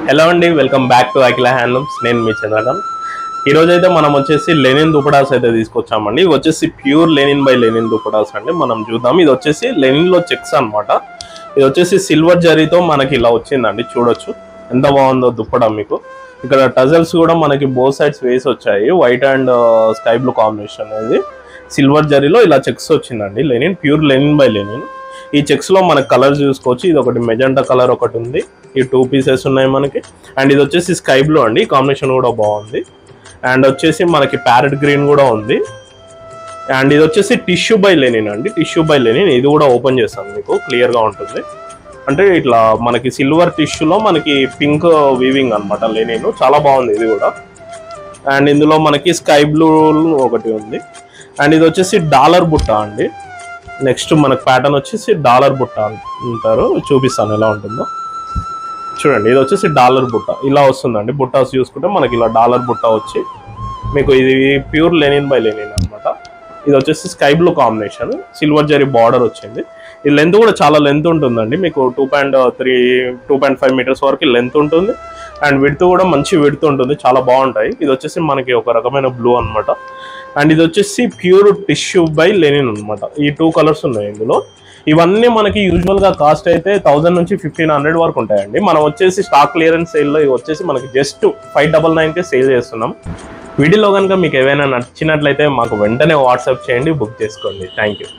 Hello అండి, welcome back to Akhila handlooms. నేను మీ చంద్రకాంత్. ఈరోజు అయితే మనం వచ్చేసి లెనిన్ దుపటాస్ అయితే తీసుకొచ్చామండి. ఇవి వచ్చేసి pure linen by Lenin dupattas అండి. మనం చూద్దాం. ఇది వచ్చేసి లెనిన్లో చెక్స్ అనమాట. ఇది వచ్చేసి సిల్వర్ జరీతో మనకి ఇలా వచ్చిందండి. చూడొచ్చు ఎంత బాగుందో దుప్పటా. మీకు ఇక్కడ టజల్స్ కూడా మనకి బోత్ సైడ్స్ వేసి వచ్చాయి. White and sky blue combination అనేది సిల్వర్ జరీలో ఇలా చెక్స్ వచ్చిందండి. Linen, pure linen by linen. ఈ చెక్స్ లో మనకి కలర్స్ చూసుకోవచ్చు. ఇది ఒకటి మెజెంటా కలర్ ఒకటి ఉంది. ఈ 2 పీసెస్ ఉన్నాయి మనకి. అండ్ ఇది వచ్చేసి స్కై బ్లూ అండి. కాంబినేషన్ కూడా బాగుంది. అండ్ వచ్చేసి మనకి ప్యారెట్ గ్రీన్ కూడా ఉంది. అండ్ ఇది వచ్చేసి టిష్యూ బై లెనిన్ అండి. Tissue by Lenin. ఇది కూడా ఓపెన్ చేస్తాను, మీకు క్లియర్ గా ఉంటుంది. అంటే ఇట్లా మనకి సిల్వర్ టిష్యూలో మనకి పింక్ వీవింగ్ అనమాట లెనిన్. చాలా బాగుంది ఇది కూడా. అండ్ ఇందులో మనకి స్కై బ్లూ ఒకటి ఉంది. అండ్ ఇది వచ్చేసి డాలర్ బుట్ట అండి. నెక్స్ట్ మనకు ప్యాటర్న్ వచ్చేసి డాలర్ బుట్ట అంటారు. చూపిస్తాను ఎలా ఉంటుందో. చూడండి, ఇది వచ్చేసి డాలర్ బుట్ట ఇలా వస్తుందండి. బుట్టాస్ చూసుకుంటే మనకి ఇలా డాలర్ బుట్ట వచ్చి మీకు ఇది ప్యూర్ లెనిన్ బై లెనిన్ అనమాట. ఇది వచ్చేసి sky blue combination, silver zari border వచ్చింది. ఈ లెంత్ కూడా చాలా లెంత్ ఉంటుందండి. మీకు 2.5 మీటర్స్ వరకు లెంత్ ఉంటుంది. అండ్ విడ్త్ కూడా మంచి విడ్త్ ఉంటుంది. చాలా బాగుంటాయి. ఇది వచ్చేసి మనకి ఒక రకమైన బ్లూ అనమాట. అండ్ ఇది వచ్చేసి ప్యూర్ టిష్యూ బై లెనిన్ అనమాట. ఈ 2 కలర్స్ ఉన్నాయి ఇందులో. ఇవన్నీ మనకి యూజువల్ గా కాస్ట్ అయితే 1000 నుంచి 1500 వరకు ఉంటాయండి. మనం వచ్చేసి స్టాక్ క్లియరెన్స్ సేల్ లో వచ్చేసి మనకి జస్ట్ 599కే సేల్ చేస్తున్నాం. వీడియోలో కనుక మీకు ఏవైనా నచ్చినట్లయితే మాకు వెంటనే వాట్సాప్ చేయండి, బుక్ చేసుకోండి. Thank you.